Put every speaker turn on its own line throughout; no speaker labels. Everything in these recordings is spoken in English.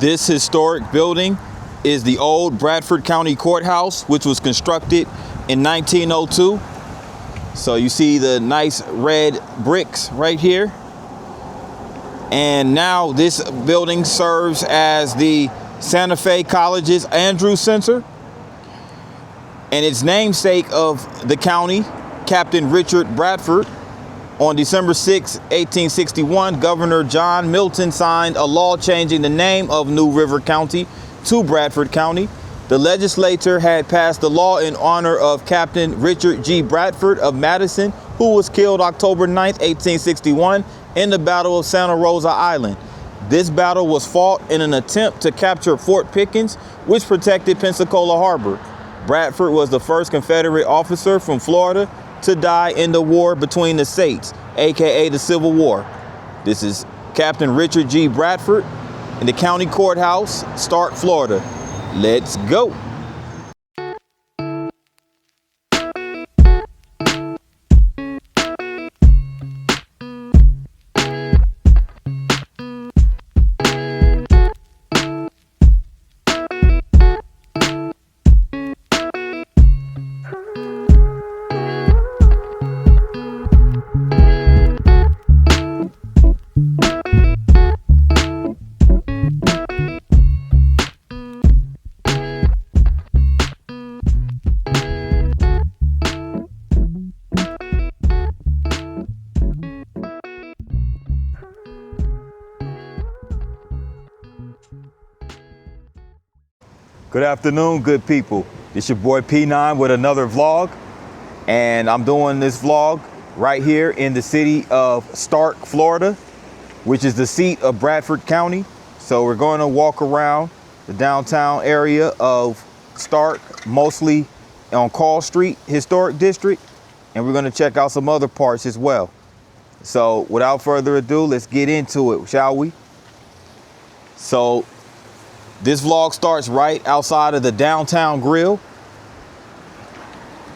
This historic building is the old Bradford County Courthouse, which was constructed in 1902. So you see the nice red bricks right here. And now this building serves as the Santa Fe College's Andrews Center. And its namesake of the county, Captain Richard Bradford. On December 6, 1861, Governor John Milton signed a law changing the name of New River County to Bradford County. The legislature had passed the law in honor of Captain Richard G. Bradford of Madison, who was killed October 9, 1861, in the Battle of Santa Rosa Island. This battle was fought in an attempt to capture Fort Pickens, which protected Pensacola Harbor. Bradford was the first Confederate officer from Florida to die in the war between the states, aka the Civil War. This is Captain Richard G. Bradford in the county courthouse, Starke, Florida. Let's go. Good afternoon, good people. It's your boy P9 with another vlog. And I'm doing this vlog right here in the city of Starke, Florida, which is the seat of Bradford County. So we're going to walk around the downtown area of Starke, mostly on Call Street Historic District. And we're going to check out some other parts as well. So without further ado, let's get into it, shall we? So this vlog starts right outside of the Downtown Grill,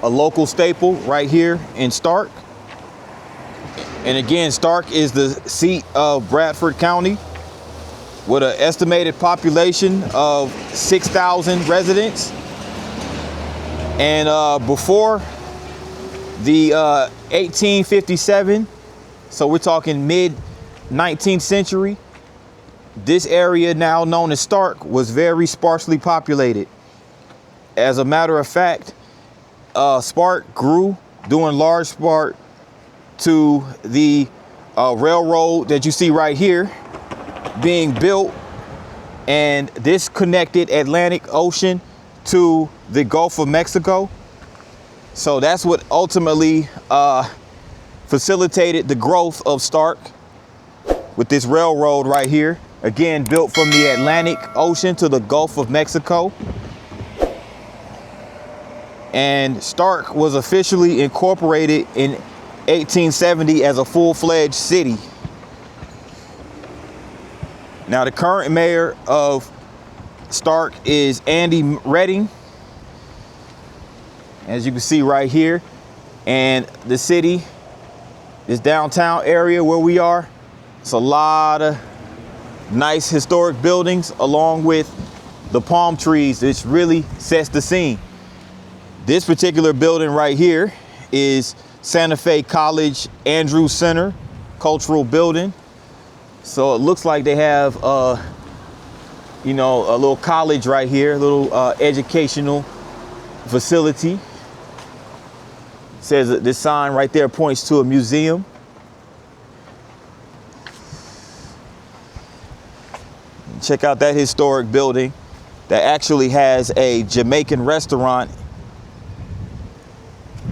a local staple right here in Starke. And again, Starke is the seat of Bradford County with an estimated population of 6,000 residents. And before the 1857, so we're talking mid 19th century, this area, now known as Starke, was very sparsely populated. As a matter of fact, Starke grew due in large part to the railroad that you see right here being built, and this connected Atlantic Ocean to the Gulf of Mexico. So that's what ultimately facilitated the growth of Starke, with this railroad right here. Again, built from the Atlantic Ocean to the Gulf of Mexico. And Starke was officially incorporated in 1870 as a full-fledged city. Now, the current mayor of Starke is Andy Redding, as you can see right here. And the city, this downtown area where we are, it's a lot of nice historic buildings along with the palm trees, which really sets the scene. This particular building right here is Santa Fe College Andrews Center, cultural building. So it looks like they have, you know, a little college right here, a little educational facility. It says that this sign right there points to a museum. Check out that historic building that actually has a Jamaican restaurant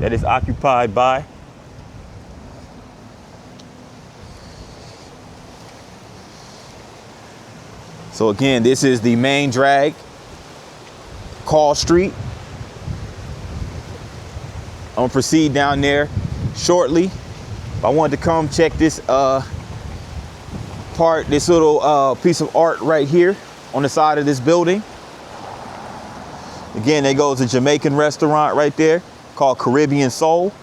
that is occupied by. So again, this is the main drag, Call Street. I'm gonna proceed down there shortly. I wanted to come check this this little piece of art right here on the side of this building. Again, there goes a Jamaican restaurant right there called Caribbean Soul.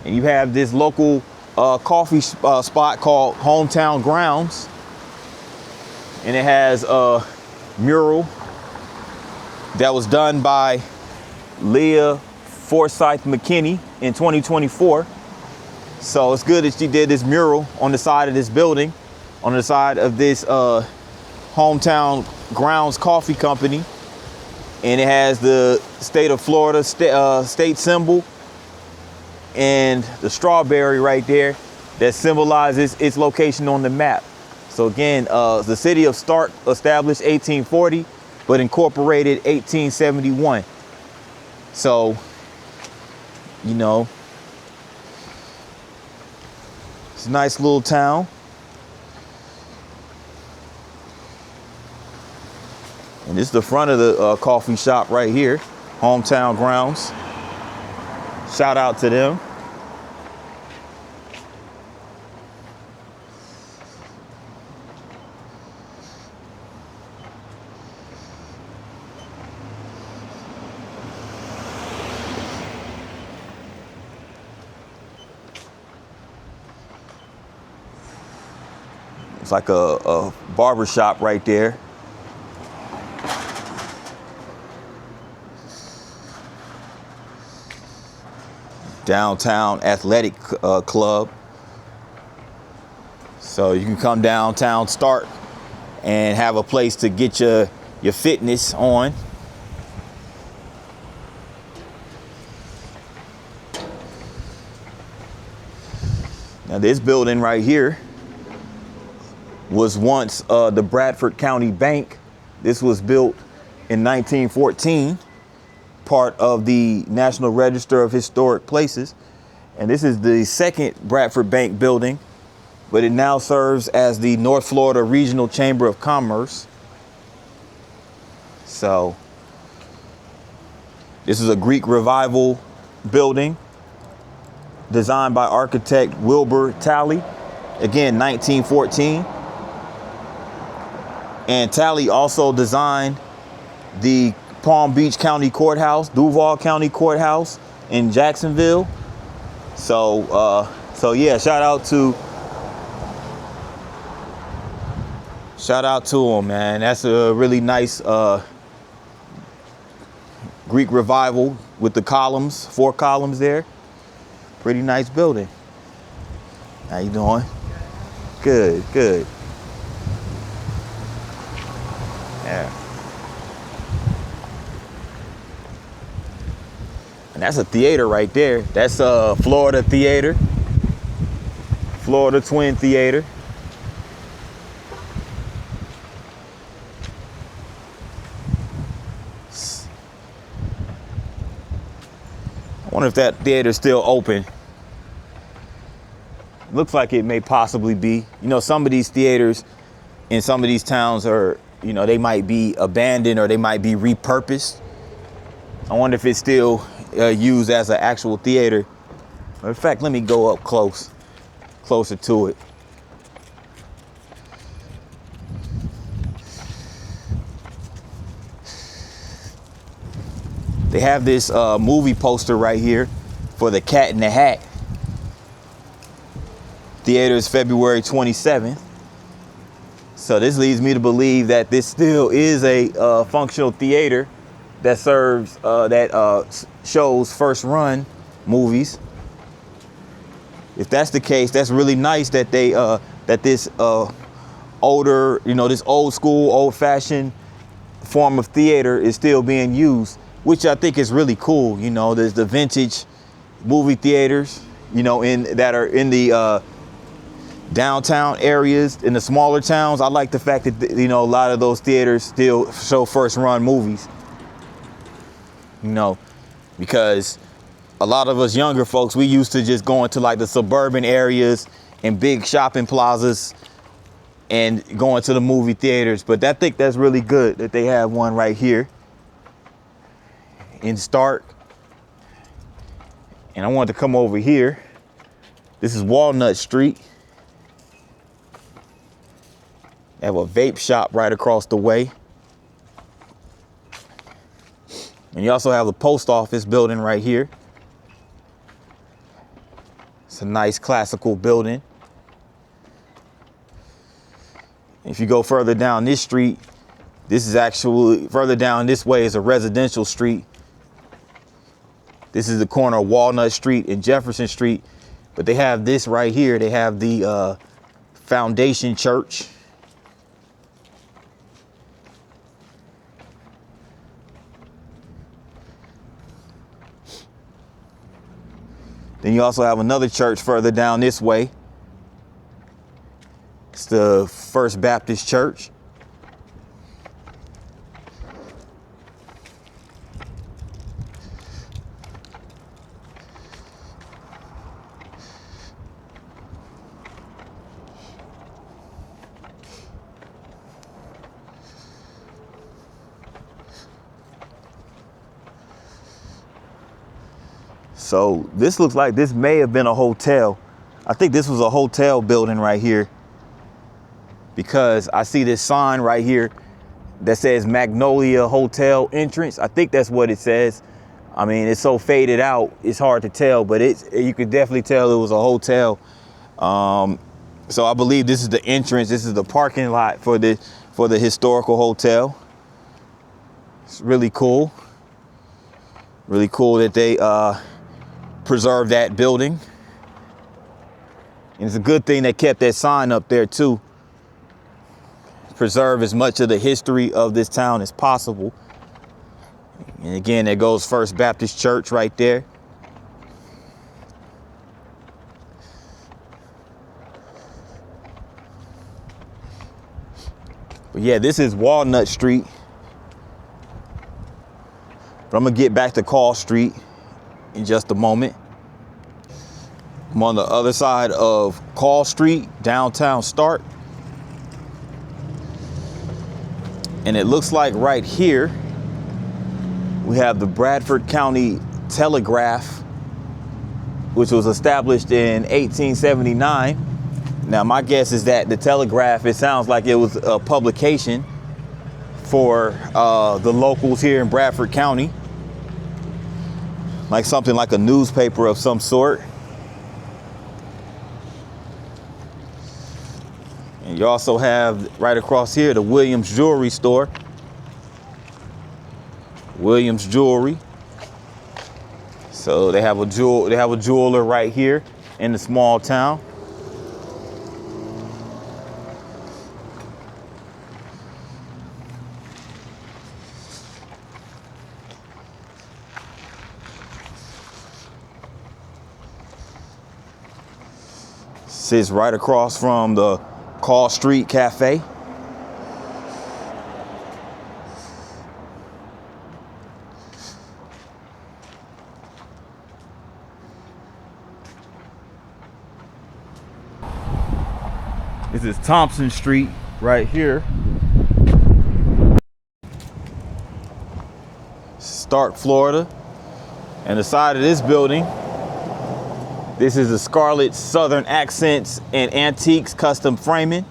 And you have this local coffee spot called Hometown Grounds. And it has a mural that was done by Leah Forsyth McKinney in 2024. So it's good that she did this mural on the side of this building, on the side of this Hometown Grounds Coffee Company. And it has the state of Florida state symbol and the strawberry right there that symbolizes its location on the map. So again, the city of Starke established 1840, but incorporated 1871. So, you know, it's a nice little town. And this is the front of the coffee shop right here, Hometown Grounds. Shout out to them. It's like a barber shop right there. Downtown Athletic Club. So you can come downtown Starke and have a place to get your fitness on. Now this building right here was once the Bradford County Bank. This was built in 1914, part of the National Register of Historic Places. And this is the second Bradford Bank building, but it now serves as the North Florida Regional Chamber of Commerce. So this is a Greek Revival building designed by architect Wilbur Talley, again, 1914. And Talley also designed the Palm Beach County Courthouse, Duval County Courthouse in Jacksonville. So yeah, shout out to him, man. That's a really nice Greek Revival with the columns, 4 columns there. Pretty nice building. How you doing? Good, good. Yeah. And that's a theater right there. That's Florida Theater. Florida Twin Theater. I wonder if that theater's still open. Looks like it may possibly be. You know, some of these theaters in some of these towns are, you know, they might be abandoned or they might be repurposed. I wonder if it's still used as an actual theater. In fact, let me go up closer to it. They have this movie poster right here for The Cat in the Hat. Theater is February 27th. So this leads me to believe that this still is a functional theater that serves, shows first run movies. If that's the case, that's really nice that they, that this older, you know, this old school, old fashioned form of theater is still being used, which I think is really cool. You know, there's the vintage movie theaters, you know, that are in the downtown areas, in the smaller towns. I like the fact that, you know, a lot of those theaters still show first run movies, you know, because a lot of us younger folks, we used to just go into like the suburban areas and big shopping plazas and going to the movie theaters. But I think that's really good that they have one right here in Starke. And I wanted to come over here. This is Walnut Street. They have a vape shop right across the way. And you also have the post office building right here. It's a nice classical building. If you go further down this street, this is actually further down this way is a residential street. This is the corner of Walnut Street and Jefferson Street. But they have this right here. They have the Foundation Church. Then you also have another church further down this way. It's the First Baptist Church. So this looks like this may have been a hotel. I think this was a hotel building right here, because I see this sign right here that says Magnolia Hotel Entrance. I think that's what it says. I mean, it's so faded out, it's hard to tell, but you could definitely tell it was a hotel. So I believe this is the entrance. This is the parking lot for the historical hotel. It's really cool. Really cool that they preserve that building. And it's a good thing they kept that sign up there too. Preserve as much of the history of this town as possible. And again, there goes First Baptist Church right there. But yeah, this is Walnut Street. But I'm gonna get back to Call Street in just a moment. I'm on the other side of Call Street, downtown Starke. And it looks like right here, we have the Bradford County Telegraph, which was established in 1879. Now, my guess is that the Telegraph, it sounds like it was a publication for the locals here in Bradford County. Like something like a newspaper of some sort. And you also have right across here the Williams Jewelry Store. Williams Jewelry. So they have a jeweler right here in the small town. Sits right across from the Call Street Cafe. This is Thompson Street right here. Starke, Florida. And the side of this building, this is the Scarlet Southern Accents and Antiques Custom Framing.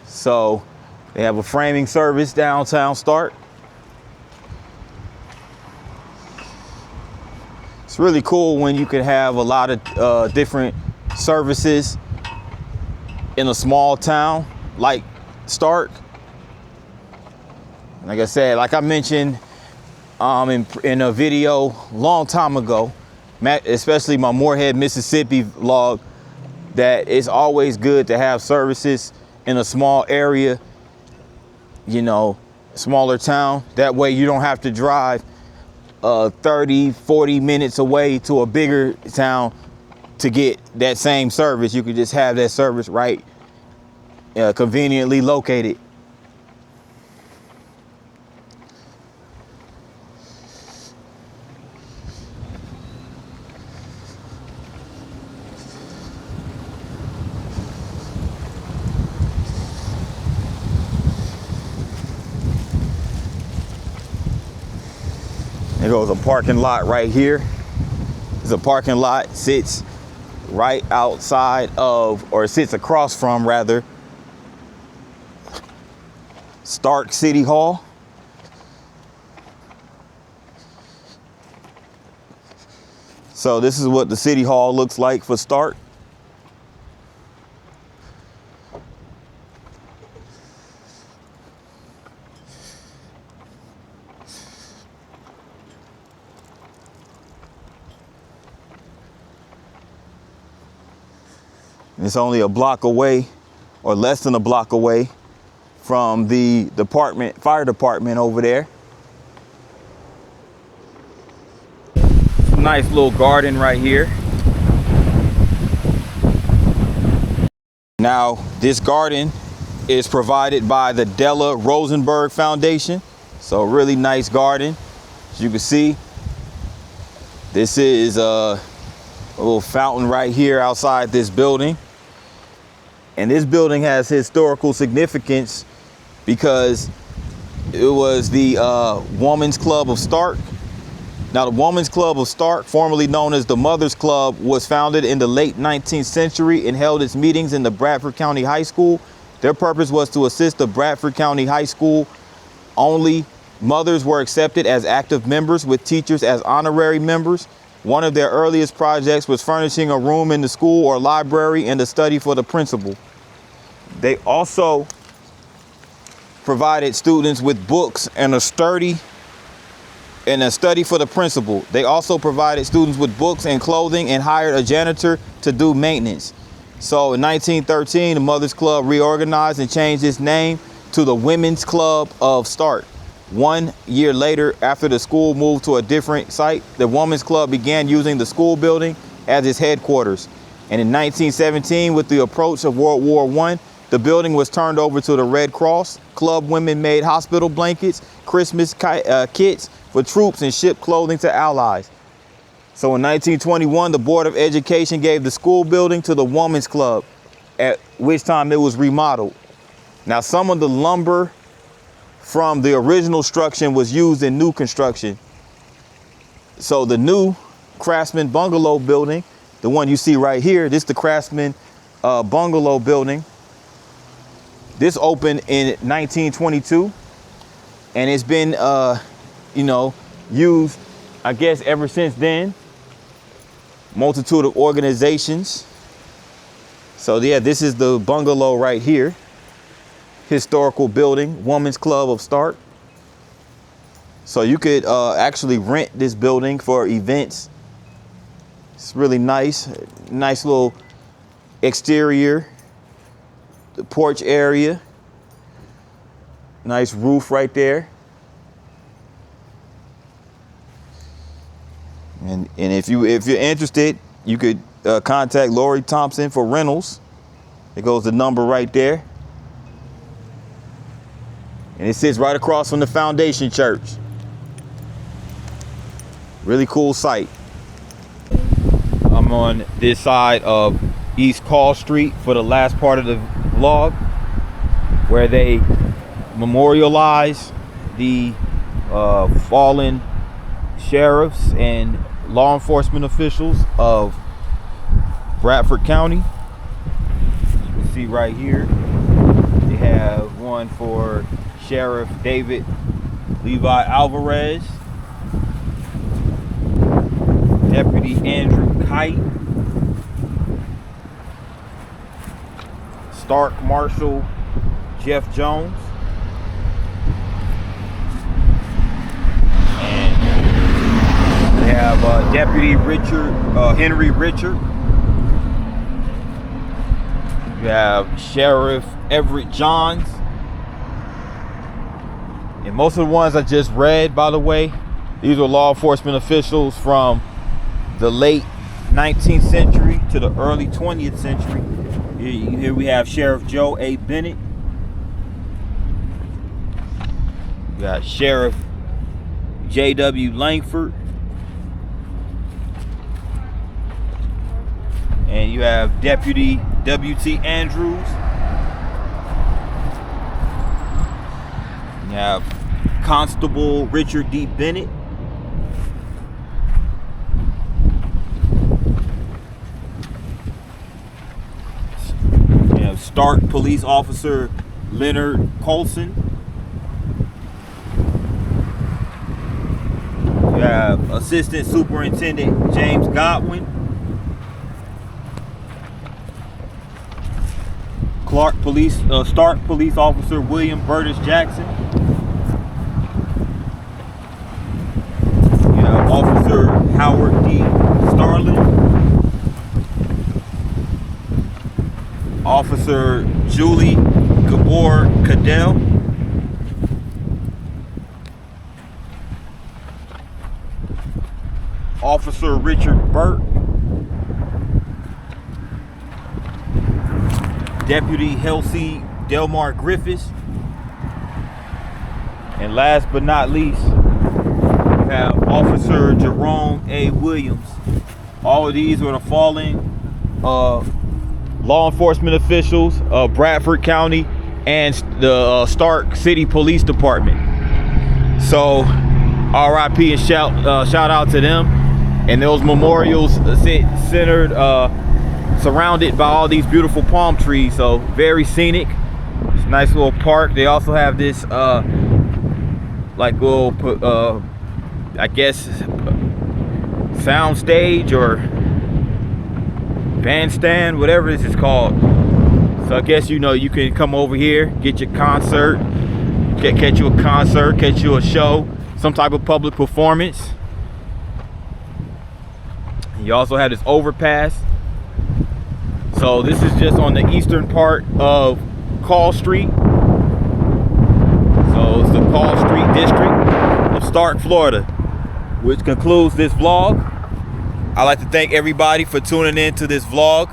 So they have a framing service downtown Starke. It's really cool when you can have a lot of different services in a small town like Starke. Like I said, like I mentioned in a video long time ago, especially my Moorhead, Mississippi vlog, that it's always good to have services in a small area, you know, smaller town. That way you don't have to drive 30, 40 minutes away to a bigger town to get that same service. You could just have that service right conveniently located. There goes a parking lot right here. There's a parking lot, sits right outside of, or sits across from rather, Starke City Hall. So this is what the City Hall looks like for Starke. It's only a block away, or less than a block away, from the fire department over there. Nice little garden right here. Now, this garden is provided by the Della Rosenberg Foundation. So really nice garden. As you can see, this is a little fountain right here outside this building. And this building has historical significance because it was the Women's Club of Starke. Now, the Women's Club of Starke, formerly known as the Mothers Club, was founded in the late 19th century and held its meetings in the Bradford County High School. Their purpose was to assist the Bradford County High School. Only mothers were accepted as active members, with teachers as honorary members. One of their earliest projects was furnishing a room in the school or library and a study for the principal. They also provided students with books and a study for the principal. They also provided students with books and clothing and hired a janitor to do maintenance. So in 1913, the Mothers Club reorganized and changed its name to the Women's Club of Starke. 1 year later, after the school moved to a different site, the Women's Club began using the school building as its headquarters. And in 1917, with the approach of World War I, the building was turned over to the Red Cross. Club women made hospital blankets, Christmas kits for troops, and shipped clothing to allies. So in 1921, the Board of Education gave the school building to the Women's Club, at which time it was remodeled. Now, some of the lumber from the original structure was used in new construction. So the new Craftsman Bungalow building, the one you see right here, this is the Craftsman Bungalow building. This opened in 1922, and it's been, used, I guess, ever since then. Multitude of organizations. So yeah, this is the bungalow right here. Historical building, Women's Club of Starke. So you could actually rent this building for events. It's really nice. Nice little exterior. The porch area. Nice roof right there. And if you're interested, you could contact Lori Thompson for rentals. It goes the number right there. And it sits right across from the Foundation Church. Really cool site. I'm on this side of East Call Street for the last part of the vlog, where they memorialize the fallen sheriffs and law enforcement officials of Bradford County. You can see right here, they have one for Sheriff David Levi Alvarez, Deputy Andrew Kite, Starke Marshal Jeff Jones, and they have Deputy Henry Richard. You have Sheriff Everett Johns. And most of the ones I just read, by the way, these are law enforcement officials from the late 19th century to the early 20th century. Here we have Sheriff Joe A. Bennett. We got Sheriff J.W. Langford. And you have Deputy W.T. Andrews. You have Constable Richard D. Bennett. You have Starke Police Officer Leonard Colson. You have Assistant Superintendent James Godwin. Starke Police Officer William Burtis Jackson. You have Officer Howard D. Starlin. Officer Julie Gabor Cadell, Officer Richard Burt, Deputy Halsey Delmar Griffiths, and last but not least, we have Officer Jerome A. Williams. All of these were the fallen law enforcement officials of Bradford County and the Starke City Police Department. So RIP and shout out to them. And those memorials centered, surrounded by all these beautiful palm trees. So very scenic. It's a nice little park. They also have this like little I guess sound stage or bandstand, whatever this is called. So I guess, you know, you can come over here, get your concert, catch you a concert, catch you a show, some type of public performance. You also have this overpass. So this is just on the eastern part of Call Street. So it's the Call Street district of Starke, Florida, which concludes this vlog. I'd like to thank everybody for tuning in to this vlog.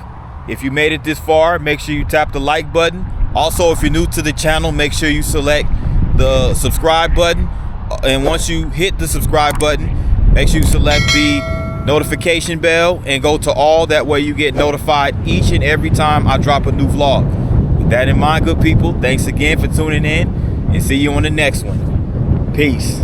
If you made it this far, make sure you tap the like button. Also, if you're new to the channel, make sure you select the subscribe button. And once you hit the subscribe button, make sure you select the notification bell and go to all. That way you get notified each and every time I drop a new vlog. With that in mind, good people, thanks again for tuning in, and see you on the next one. Peace.